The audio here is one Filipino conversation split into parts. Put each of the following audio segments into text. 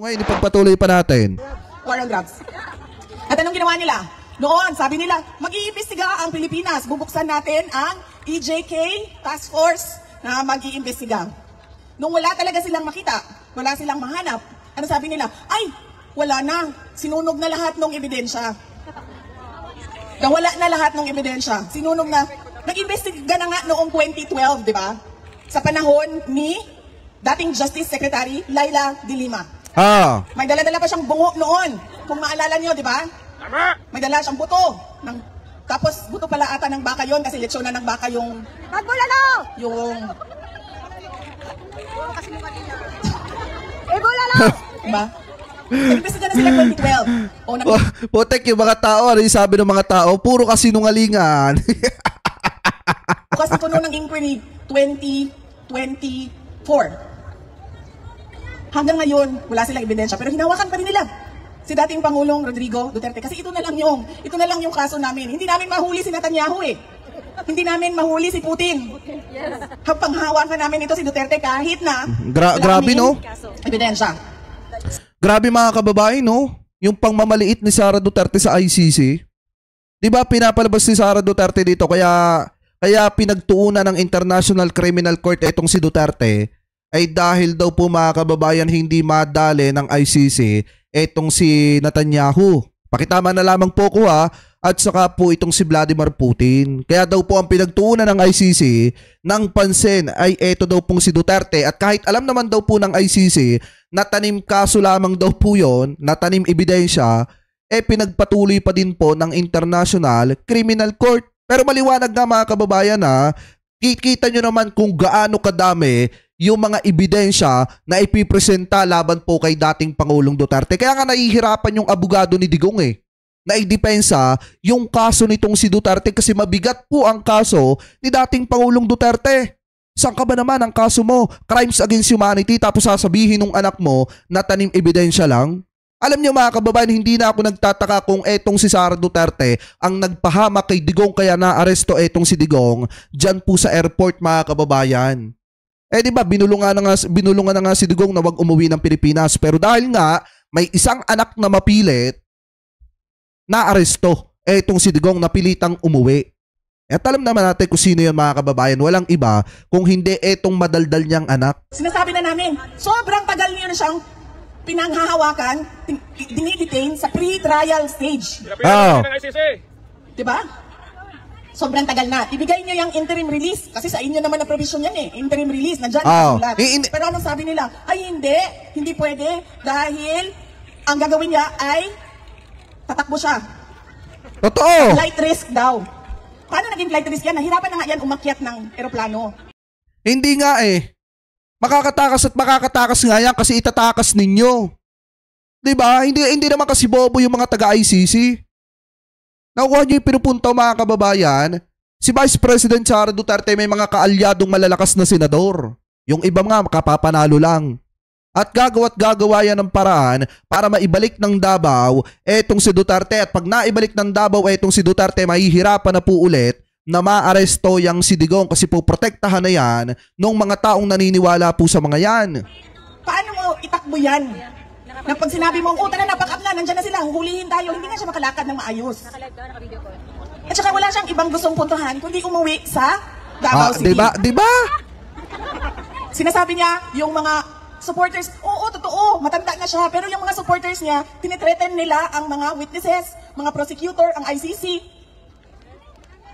ngayon, ipagpatuloy pa natin. War on drugs. At anong ginawa nila? Noon, sabi nila, mag-iimbestiga ang Pilipinas. Bubuksan natin ang EJK Task Force na mag-iimbestiga. Nung wala talaga silang makita, wala silang mahanap, ano sabi nila? Ay, wala na. Sinunog na lahat ng ebidensya. Nawala na lahat ng ebidensya. Sinunog na. Nag-imbestiga na nga noong 2012, di ba? Sa panahon ni dating Justice Secretary Laila de Lima. May dala-dala pa siyang bungo noon. Kung maalala niyo, di ba? May dala siyang buto. Tapos buto pala ata ng baka yon kasi lechon na ng baka yung... Magbulalo! Yung... Ibulalo! Diba? Nag-imbestiga na sila 2012. Putek yung mga tao, ano yung sabi ng mga tao? Puro kasinungalingan. Kasi puno ng inquiry 2024. Hanggang ngayon, wala silang ebidensya. Pero hinawakan pa rin nila si dating Pangulong Rodrigo Duterte. Kasi ito na lang yung kaso namin. Hindi namin mahuli si Netanyahu eh. Hindi namin mahuli si Putin. Panghawakan namin ito si Duterte kahit na grabe no? Ebidensya. Grabe mga kababae no? Yung pangmamaliit ni Sara Duterte sa ICC. Di ba pinapalabas si Sara Duterte dito kaya pinagtuunan ng International Criminal Court itong si Duterte ay dahil daw po mga kababayan hindi madali ng ICC etong si Netanyahu. Pakitama na lamang po ko at saka po itong si Vladimir Putin. Kaya daw po ang pinagtuunan ng ICC ng pansin ay eto daw pong si Duterte at kahit alam naman daw po ng ICC na tanim kaso lamang daw po yon, na tanim ebidensya, pinagpatuloy pa din po ng International Criminal Court. Pero maliwanag na mga kababayan kita nyo naman kung gaano kadami yung mga ebidensya na ipipresenta laban po kay dating Pangulong Duterte. Kaya nga nahihirapan yung abogado ni Digong na idepensa yung kaso nitong si Duterte kasi mabigat po ang kaso ni dating Pangulong Duterte. Saan ka ba naman ang kaso mo? Crimes against humanity tapos sasabihin ng anak mo na tanim ebidensya lang? Alam niyo mga kababayan, hindi na ako nagtataka kung etong si Sara Duterte ang nagpahamak kay Digong kaya naaresto etong si Digong dyan po sa airport mga kababayan. Di ba binulungan na nga si Digong na wag umuwi ng Pilipinas pero dahil nga may isang anak na mapilit naaresto etong si Digong napilitang umuwi. At alam naman natin kung sino yun mga kababayan, walang iba kung hindi etong madaldal niyang anak. Sinasabi na namin, sobrang tagal niyo na siyang pinanghahawakan, dinidetain sa pre-trial stage. Diba? Sobrang tagal na. Ibigay niyo yung interim release. Kasi sa inyo naman na provision yan interim release. Nandiyan nakasulat. Pero anong sabi nila? Ay hindi pwede dahil ang gagawin niya ay tatakbo siya. Totoo! Flight risk daw. Paano naging flight risk yan? Nahirapan na nga yan umakyat ng eroplano. Hindi nga makakatakas nga yan kasi itatakas ninyo. Diba? Hindi naman kasi bobo yung mga taga-ICC. Nakuha nyo yung pinupuntaw mga kababayan, si Vice President Sara Duterte may mga kaalyadong malalakas na senador. Yung iba nga makapapanalo lang. At gagawa yan ng paraan para maibalik ng Davao etong si Duterte. At pag naibalik ng Davao etong si Duterte, mahihirapan na po ulit na maaresto yang si Digong kasi po protektahan na yan ng mga taong naniniwala po sa mga yan. Paano mo itakbo yan? Na pag sinabi mo, tara na, pack up na, nandyan na sila, huhulihin tayo, hindi nga siya makalakad ng maayos. At saka wala siyang ibang gustong puntuhan kundi umuwi sa Davao City. Diba? Sinasabi niya, yung mga supporters, oo, totoo, matanda na siya, pero yung mga supporters niya, tinitreaten nila ang mga witnesses, mga prosecutor, ang ICC.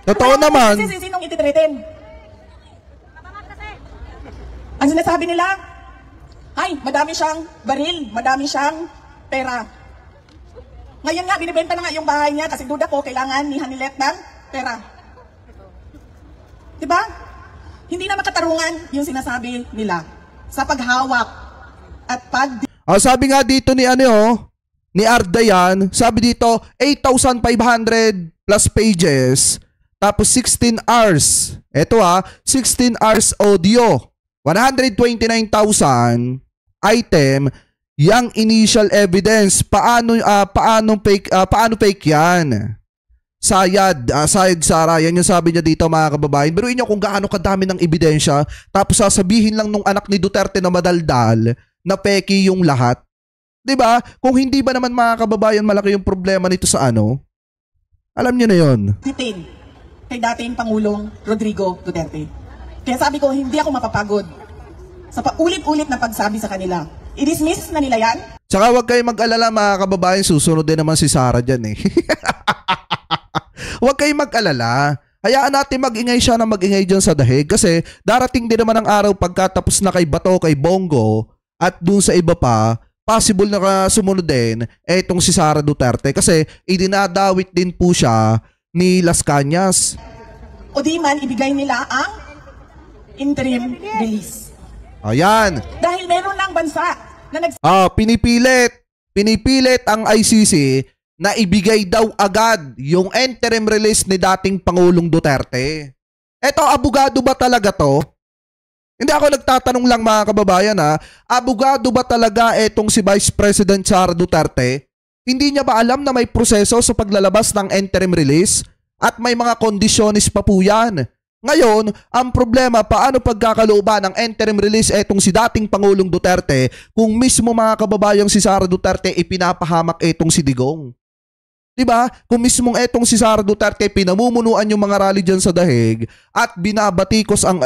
Totoo naman. Sinong ititreaten? Ang sinasabi nila, ay, madami siyang baril, madami siyang pera. Ngayon nga, binibenta na nga yung bahay niya kasi duda ko, kailangan ni Hanilet ng pera. Diba? Hindi na makatarungan yung sinasabi nila sa paghawak at sabi nga dito ni ni Ardayan, sabi dito 8,500 plus pages tapos 16 hours. Ito 16 hours audio. 129,000 item yang initial evidence. Paano fake yan? Sayad Sara, yan yung sabi niya dito mga kababayan. Pero inyo kung gaano kadami ng ebidensya tapos sasabihin lang nung anak ni Duterte na madaldal na peki yung lahat. 'Di ba? Kung hindi ba naman mga kababayan malaki yung problema nito sa ano? Alam niyo na 'yon. Detain kay dating Pangulong Rodrigo Duterte. Kaya sabi ko, hindi ako mapapagod sa paulit-ulit na pagsabi sa kanila. I-dismiss na nila yan. Tsaka huwag kayong mag-alala mga kababayan, susunod din naman si Sara dyan eh. Huwag kayong mag-alala. Hayaan natin mag-ingay siya na mag-ingay dyan sa dahig kasi darating din naman ang araw pagkatapos na kay Bato, kay Bongo at dun sa iba pa, possible na sumunod din etong si Sara Duterte kasi idinadawit din po siya ni Las Cañas. O di man, ibigay nila ang interim release. Ayan. Dahil meron ng bansa na Pinipilit ang ICC na ibigay daw agad yung interim release ni dating Pangulong Duterte. Eto, abogado ba talaga to? Hindi ako nagtatanong lang mga kababayan ha. Abogado ba talaga etong si Vice President Sara Duterte? Hindi niya ba alam na may proseso sa paglalabas ng interim release? At may mga kondisyonis pa po yan. Ngayon, ang problema paano pagkakalooban ng interim release etong si dating Pangulong Duterte kung mismo mga kababayang si Sara Duterte ipinapahamak etong si Digong. Diba? Kung mismong etong si Sara Duterte pinamumunuan yung mga rally dyan sa dahig at binabatikos ang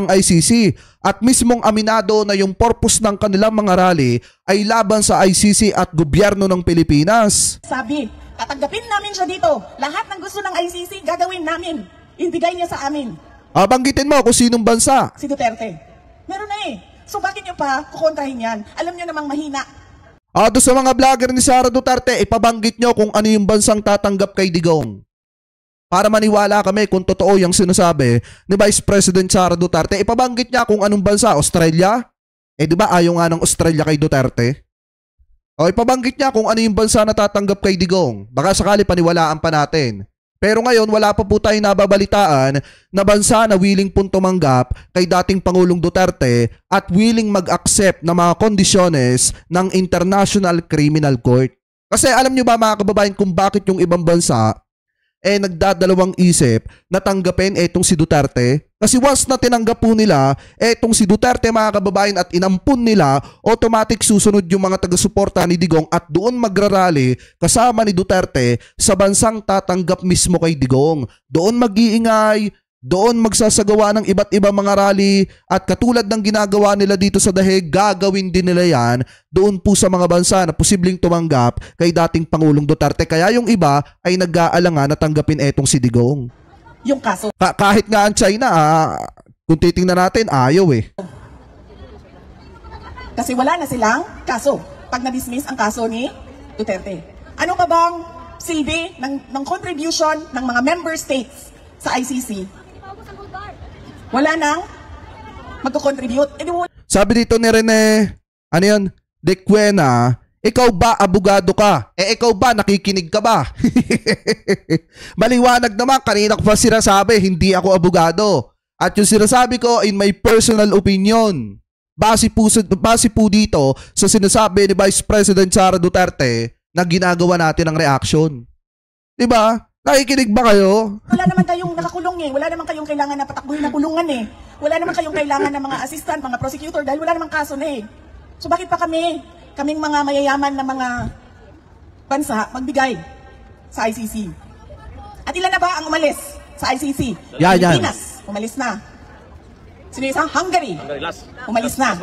ICC at mismong aminado na yung purpose ng kanilang mga rally ay laban sa ICC at gobyerno ng Pilipinas. Sabi, tatanggapin namin siya dito. Lahat ng gusto ng ICC gagawin namin. Ibigay niya sa amin. Banggitin mo kung sinong bansa. Si Duterte. Meron na eh. So bakit niyo pa kukontrahin yan? Alam niyo namang mahina. Doon sa mga vlogger ni Sara Duterte, ipabanggit nyo kung ano yung bansang tatanggap kay Digong. Para maniwala kami kung totoo yung sinasabi ni Vice President Sara Duterte, ipabanggit niya kung anong bansa, Australia? Di ba ayaw nga ng Australia kay Duterte? O ipabanggit niya kung ano yung bansa na tatanggap kay Digong. Baka sakali paniwalaan pa natin. Pero ngayon, wala pa po tayong nababalitaan na bansa na willing pong tumanggap kay dating Pangulong Duterte at willing mag-accept ng mga kondisyones ng International Criminal Court. Kasi alam nyo ba mga kababayan kung bakit yung ibang bansa nagdadalawang isip na tanggapin etong si Duterte? Kasi once na tinanggap po nila etong si Duterte mga kababayan at inampun nila, automatic susunod yung mga taga-suporta ni Digong at doon magrarally kasama ni Duterte sa bansang tatanggap mismo kay Digong. Doon mag-iingay, doon magsasagawa ng iba't ibang mga rally at katulad ng ginagawa nila dito sa dahig, gagawin din nila yan doon po sa mga bansa na posibleng tumanggap kay dating Pangulong Duterte. Kaya yung iba ay nag-aalangan na tanggapin etong si Digong. Yung kaso. Kahit nga ang China, kung titingnan natin, ayaw eh. Kasi wala na silang kaso pag na-dismiss ang kaso ni Duterte. Ano pa bang silbi ng contribution ng mga member states sa ICC? Wala nang magko-contribute. Sabi dito ni Rene, ano yun? De Cuena, ikaw ba abogado ka? Ikaw ba nakikinig ka ba? Maliwanag naman, kanina ko pa sinasabi, hindi ako abogado. At yung sinasabi ko in my personal opinion, base po dito sa sinasabi ni Vice President Sara Duterte na ginagawa natin ang reaction. Diba? Nakikinig ba kayo? Wala naman kayong nakakulong eh. Wala naman kayong kailangan na patakbuhin na kulungan eh. Wala naman kayong kailangan ng mga assistant, mga prosecutor dahil wala namang kaso na eh. So bakit pa kaming mga mayayaman na mga bansa magbigay sa ICC? At ilan na ba ang umalis sa ICC? Pilipinas, umalis na. Sino isa? Hungary, umalis na.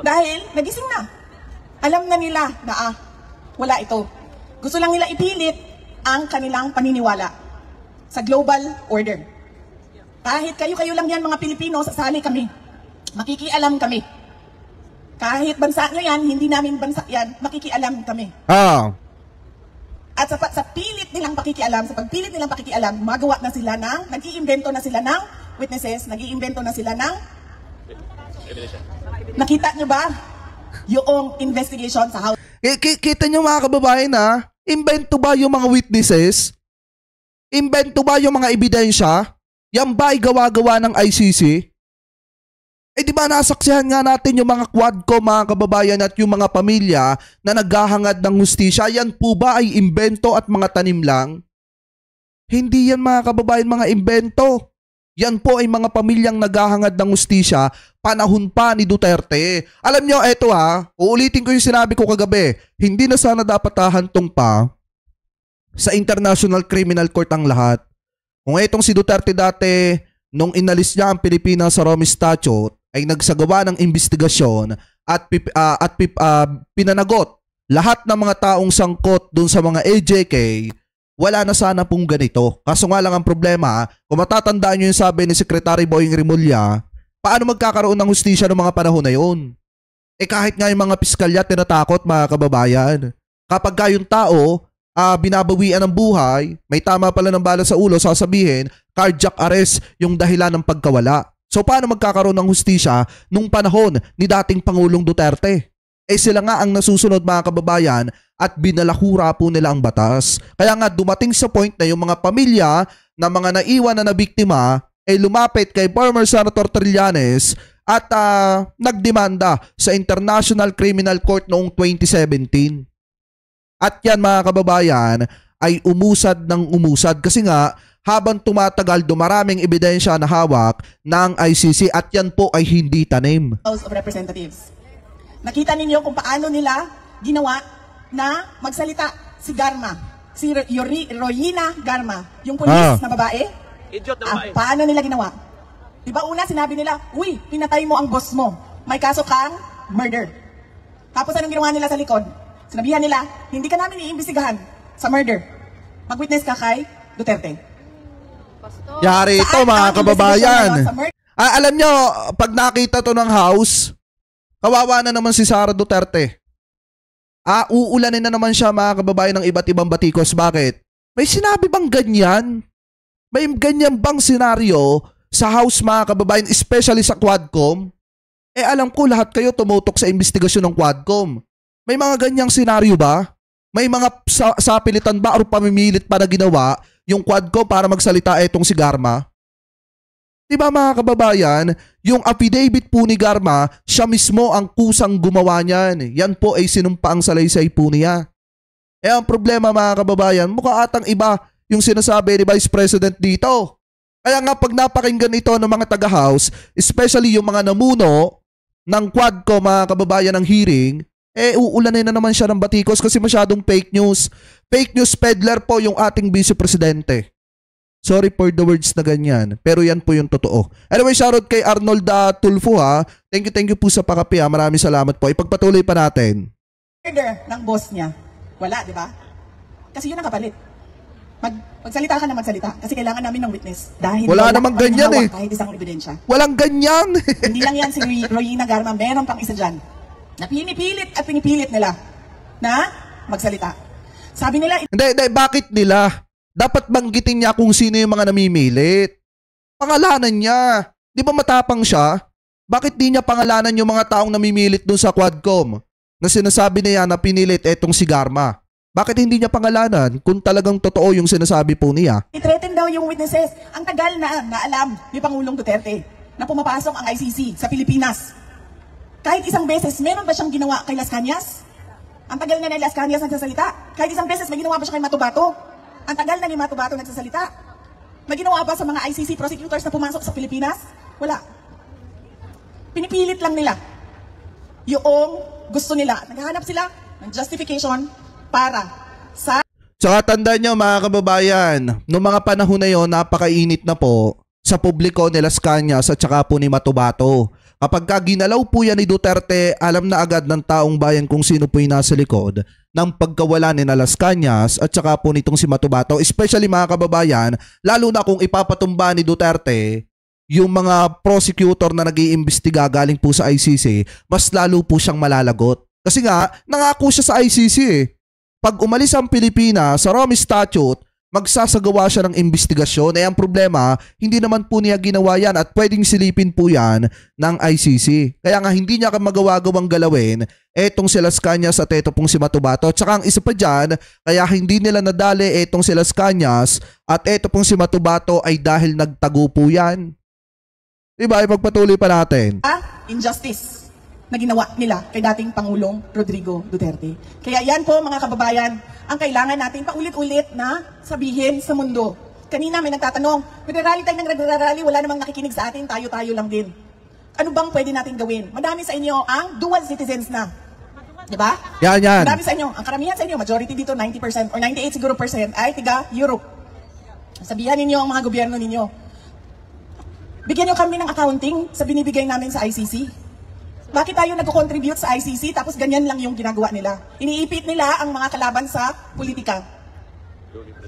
Dahil nagising na. Alam na nila na wala ito. Gusto lang nila ipilit ang kanilang paniniwala sa global order. Kahit kayo-kayo lang yan mga Pilipino, sasali kami. Makikialam kami. Kahit bansa nyo yan, hindi namin bansa yan, makikialam kami. At sa pilit nilang pakikialam, sa pagpilit nilang pakikialam, magawa na sila ng, nag-iimbento na sila ng witnesses, nag-iimbento na sila ng... Nakita nyo ba yung investigation sa House? Kita nyo mga kababayan Imbento ba yung mga witnesses? Imbento ba yung mga ebidensya? Yan ba ay gawa-gawa ng ICC? Di ba nasaksihan nga natin yung mga quadco mga kababayan at yung mga pamilya na naghahangad ng hustisya? Yan po ba ay imbento at mga tanim lang? Hindi yan mga kababayan mga imbento. Yan po ay mga pamilyang naghahangad ng hustisya panahon pa ni Duterte. Alam nyo, eto uulitin ko yung sinabi ko kagabi. Hindi na sana dapat hahantong pa sa International Criminal Court ang lahat. Kung etong si Duterte dati, nung inalis niya ang Pilipinas sa Rome Statute, ay nagsagawa ng investigasyon at pinanagot lahat ng mga taong sangkot dun sa mga AJK, wala na sana pong ganito. Kaso nga lang ang problema, kung matatandaan nyo yung sabi ni Secretary Boying Rimulya, paano magkakaroon ng hustisya ng mga panahon na yun? Kahit nga yung mga piskalya tinatakot mga kababayan. Kapag ka yung tao, binabawian ng buhay, may tama pala ng bala sa ulo, sasabihin, cardiac arrest yung dahilan ng pagkawala. So paano magkakaroon ng hustisya nung panahon ni dating Pangulong Duterte? Sila nga ang nasusunod mga kababayan at binalahura po nila ang batas. Kaya nga dumating sa point na yung mga pamilya na mga naiwan na nabiktima ay lumapit kay former Senator Trillanes at nagdemanda sa International Criminal Court noong 2017. At yan mga kababayan ay umusad ng umusad kasi nga habang tumatagal dumaraming ebidensya na hawak ng ICC at yan po ay hindi tanim. House of Representatives. Nakita ninyo kung paano nila ginawa na magsalita si Garma, si Royina Garma, yung police na babae. Idiot na babae. Paano nila ginawa? Diba una sinabi nila, uy, pinatay mo ang boss mo. May kaso kang murder. Tapos anong ginawa nila sa likod? Sinabihan nila, hindi ka namin iimbestigahan sa murder. Mag-witness ka kay Duterte. Yari ito mga kababayan. Alam nyo, pag nakita to ng House, kawawa na naman si Sara Duterte. Uulanin na naman siya mga kababayan ng iba't ibang batikos. Bakit? May sinabi bang ganyan? May ganyan bang senaryo sa House mga kababayan, especially sa Quadcom? Alam ko lahat kayo tumutok sa investigasyon ng Quadcom. May mga ganyang senaryo ba? May mga sapilitan ba o pamimilit pa na ginawa yung Quadcom para magsalita etong si Garma? Diba mga kababayan, yung affidavit po ni Garma, siya mismo ang kusang gumawa niyan. Yan po ay sinumpaang salaysay po niya. Ang problema mga kababayan, mukha atang iba yung sinasabi ni Vice President dito. Kaya nga pag napakinggan ito ng mga taga-House, especially yung mga namuno ng Quadcom mga kababayan ng hearing, uulanin na naman siya ng batikos kasi masyadong fake news. Fake news peddler po yung ating Vice Presidente. Sorry for the words na ganyan. Pero yan po yung totoo. Anyway, shoutout kay Arnold Tulfo ha. Thank you po sa pakapi ha. Maraming salamat po. Ipagpatuloy pa natin. Murder ng boss niya. Wala, di ba? Kasi yun ang kapalit. Magsalita ka na magsalita. Kasi kailangan namin ng witness. Dahil wala namang ganyan kahit isang ebidensya. Walang ganyan. Hindi lang yan si Royina Garma. Meron pang isa dyan. Na pinipilit at pinipilit nila na magsalita. Sabi nila... Hindi, bakit nila? Dapat banggitin niya kung sino yung mga namimilit. Pangalanan niya. Di ba matapang siya? Bakit di niya pangalanan yung mga taong namimilit dun sa Quadcom? Na sinasabi niya na pinilit etong si Garma. Bakit hindi niya pangalanan kung talagang totoo yung sinasabi po niya? I-threaten daw yung witnesses. Ang tagal na alam ni Pangulong Duterte na pumapasok ang ICC sa Pilipinas. Kahit isang beses, meron ba siyang ginawa kay Las Cañas? Ang tagal na ni Las Cañas nagsasalita. Kahit isang beses, may ginawa ba siya kay Matubato? Ang tagal na ni Matubato nagsasalita. May ginawa ba sa mga ICC prosecutors na pumasok sa Pilipinas? Wala. Pinipilit lang nila yung gusto nila. Naghahanap sila ng justification para sa... Tsaka tandaan nyo mga kababayan, noong mga panahon na yon napakainit na po sa publiko ni Las Cañas at saka po ni Matubato. Kapag ginalaw po yan ni Duterte, alam na agad ng taong bayan kung sino po yung nasa likod ng pagkawala ni Las Cañas at saka po nitong si Matubato. Especially mga kababayan, lalo na kung ipapatumba ni Duterte yung mga prosecutor na nag-iimbestiga galing po sa ICC, mas lalo po siyang malalagot. Kasi nga, nangako siya sa ICC eh. Pag umalis ang Pilipinas sa Rome Statute, magsasagawa siya ng investigasyon. Ang problema, hindi naman po niya ginawa yan at pwedeng silipin po yan ng ICC. Kaya nga hindi niya magawa-gawang galawin etong si Las Cañas at eto pong si Matubato. At saka ang isa pa dyan, kaya hindi nila nadali etong si Las Cañas at eto pong si Matubato ay dahil nagtago po yan. Diba? Ipagpatuloy pa natin. Injustice na ginawa nila kay dating Pangulong Rodrigo Duterte. Kaya yan po mga kababayan, ang kailangan natin paulit-ulit na sabihin sa mundo. Kanina may nagtatanong, nag-rally tayo ng nag-rally, wala namang nakikinig sa atin, tayo-tayo lang din. Ano bang pwede natin gawin? Madami sa inyo ang dual citizens na. Di ba? Yan. Madami sa inyo, ang karamihan sa inyo, majority dito, 90% or 98 siguro percent ay tiga Europe. Sabihan ninyo ang mga gobyerno ninyo. Bigyan nyo kami ng accounting sa binibigay namin sa ICC. Bakit tayo nag-contribute sa ICC tapos ganyan lang yung ginagawa nila? Iniipit nila ang mga kalaban sa politika.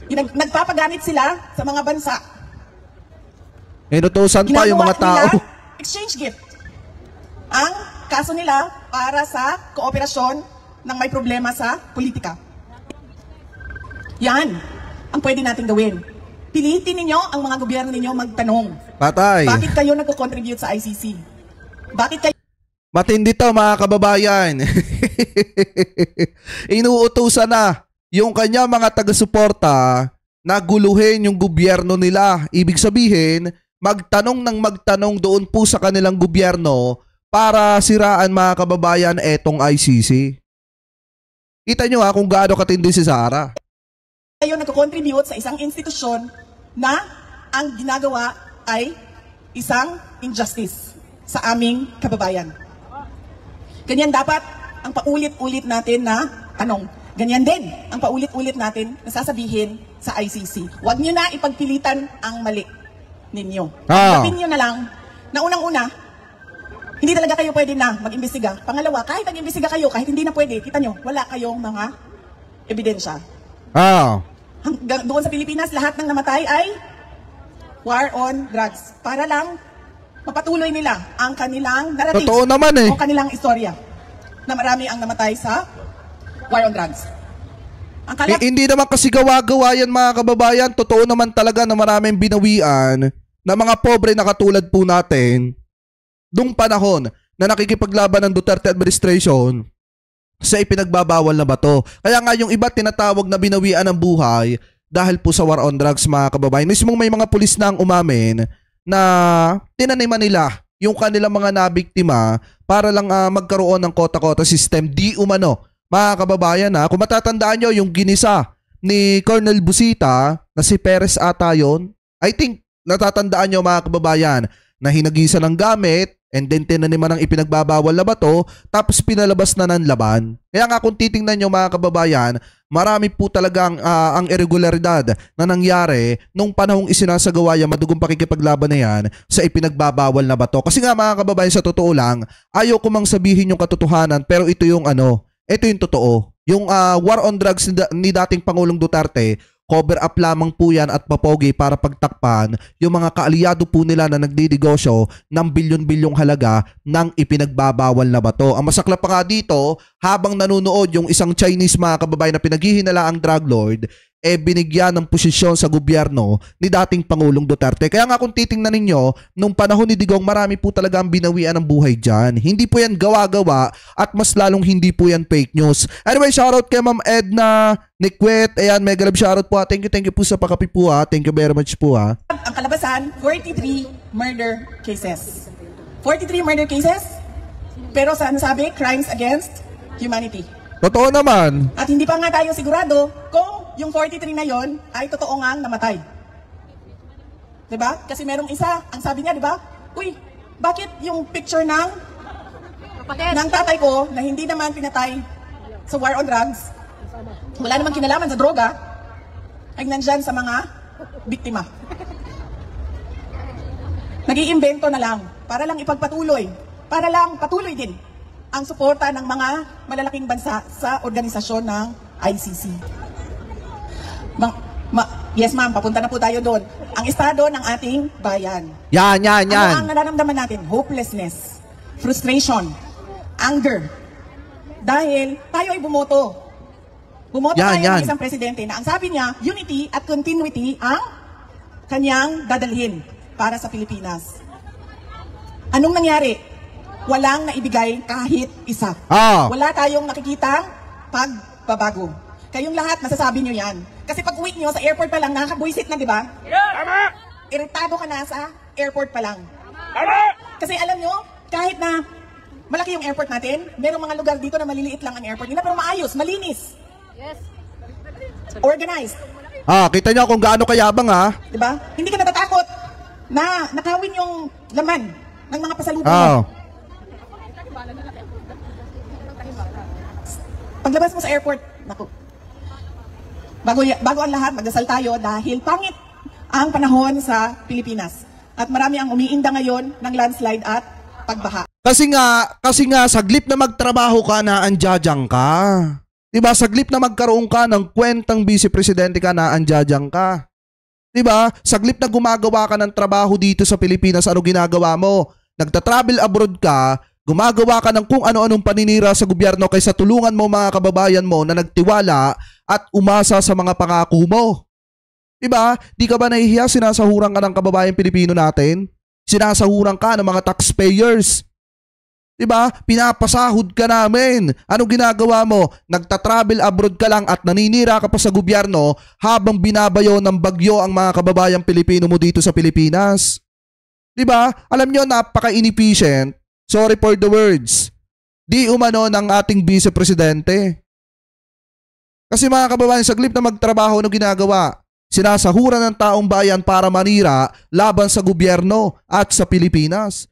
Nagpapagamit sila sa mga bansa. Inutusan pa yung mga tao. Nila, exchange gift. Ang kaso nila para sa kooperasyon ng may problema sa politika. Yan ang pwede natin gawin. Pilitin ninyo ang mga gobyerno ninyo magtanong. Patay. Bakit kayo nagko-contribute sa ICC? Bakit kayo... Matindi to mga kababayan. Inuutusan na yung kanya mga taga-suporta na guluhin yung gobyerno nila. Ibig sabihin, magtanong ng magtanong doon po sa kanilang gobyerno para siraan mga kababayan etong ICC. Kita nyo kung gaano katindi si Sara. Kayo nagko-contribute sa isang institusyon na ang ginagawa ay isang injustice sa aming kababayan. Ganyan dapat ang paulit-ulit natin na tanong. Ganyan din ang paulit-ulit natin na sasabihin sa ICC. Huwag nyo na ipagpilitan ang mali ninyo. Gawin nyo na lang na unang-una, hindi talaga kayo pwede na mag-imbestiga. Pangalawa, kahit mag-imbestiga kayo, kahit hindi na pwede, kita nyo, wala kayong mga ebidensya. Doon sa Pilipinas, lahat ng namatay ay war on drugs. Para lang mapatuloy nila ang kanilang narrative. Totoo naman eh. O kanilang istorya na marami ang namatay sa war on drugs. Hindi naman kasi gawa-gawa yan mga kababayan. Totoo naman talaga na maraming binawian na mga pobre na katulad po natin nung panahon na nakikipaglaban ng Duterte administration sa ipinagbabawal na bato. Kaya nga yung iba tinatawag na binawian ng buhay dahil po sa war on drugs mga kababayan. Mismong may mga pulis na ang umamin na tinaniman nila yung kanilang mga nabiktima para lang magkaroon ng kota-kota system. Di umano mga kababayan kung matatandaan nyo yung ginisa ni Colonel Busita na si Perez ata yun. I think natatandaan nyo mga kababayan na hinagisa ng gamit and then tinaniman ng ipinagbabawal na bato tapos pinalabas na ng laban. Kaya nga kung titingnan nyo mga kababayan, marami po talagang ang irregularidad na nangyari nung panahong isinasagawa yung madugong pakikipaglaban na yan sa ipinagbabawal na bato. Kasi nga mga kababayan, sa totoo lang, ayaw ko mang sabihin yung katotohanan pero ito yung ito yung totoo. Yung war on drugs ni dating Pangulong Duterte, cover up lamang po yan at papogi para pagtakpan yung mga kaalyado po nila na nagdidegosyo ng bilyon-bilyong halaga ng ipinagbabawal na bato. Ang masaklap pa nga dito, habang nanonood yung isang Chinese mga kababayan na pinaghihinalaang drug lord, binigyan ng posisyon sa gobyerno ni dating Pangulong Duterte. Kaya nga kung titingnan ninyo, nung panahon ni Digong, marami po talaga ang binawian ng buhay dyan. Hindi po yan gawa-gawa at mas lalong hindi po yan fake news. Anyway, shoutout kay Ma'am Edna Nikwet. Ayan, mega love shoutout po. Thank you po sa pakapi po Thank you very much po Ang kalabasan, 43 murder cases. 43 murder cases, pero saan sabi? Crimes against humanity. Totoo naman. At hindi pa nga tayo sigurado kung yung 43 na yon ay totoo ngang namatay. Diba? Kasi merong isa, ang sabi niya, diba? Uy, bakit yung picture ng tatay ko na hindi naman pinatay sa war on drugs, wala namang kinalaman sa droga, ay nandyan sa mga biktima. Nag-iimbento na lang para lang ipagpatuloy, para lang patuloy din ang suporta ng mga malalaking bansa sa organisasyon ng ICC. Yes ma'am, papunta na po tayo doon. Ang estado ng ating bayan. Yan. Ano ang nararamdaman natin? Hopelessness, frustration, anger. Dahil tayo ay bumoto. Bumoto tayo ng isang presidente na ang sabi niya, unity at continuity ang kanyang dadalhin para sa Pilipinas. Anong nangyari? Walang naibigay kahit isa. Wala tayong nakikitang pagbabago. Kayong lahat, masasabi nyo yan. Kasi pag uwi nyo sa airport pa lang, nakakabuisit na, di ba? Tama! Iritado ka na sa airport pa lang. Tama! Kasi alam nyo, kahit na malaki yung airport natin, merong mga lugar dito na maliliit lang ang airport nila, pero maayos, malinis. Yes. Organized. Kita nyo kung gaano kayabang ha. Diba? Hindi ka natatakot na nakawin yung laman ng mga pasalubong mo. Paglabas mo sa airport, naku. Bago ang lahat, magdasal tayo dahil pangit ang panahon sa Pilipinas. At marami ang umiinda ngayon ng landslide at pagbaha. Kasi nga saglit na magtrabaho ka na anjajang ka. Diba? Saglit na magkaroon ka ng kwentang vice presidente ka na anjajang ka. Diba? Saglit na gumagawa ka ng trabaho dito sa Pilipinas, ano ginagawa mo? Nagta-travel abroad ka, gumagawa ka ng kung ano-anong paninira sa gobyerno kaysa tulungan mo mga kababayan mo na nagtiwala at umasa sa mga pangako mo. Diba? Di ka ba nahihiya? Sinasahuran ka ng kababayan Pilipino natin? Sinasahuran ka ng mga taxpayers. Diba? Pinapasahod ka namin. Anong ginagawa mo? Nagta-travel abroad ka lang at naninira ka pa sa gobyerno habang binabayo ng bagyo ang mga kababayang Pilipino mo dito sa Pilipinas. Diba? Alam nyo, napaka-inefficient. Sorry for the words. Di umano ng ating vice presidente. Kasi mga kababayan, saglit na magtrabaho ng ginagawa. Sinasahuran ng taong bayan para manira laban sa gobyerno at sa Pilipinas.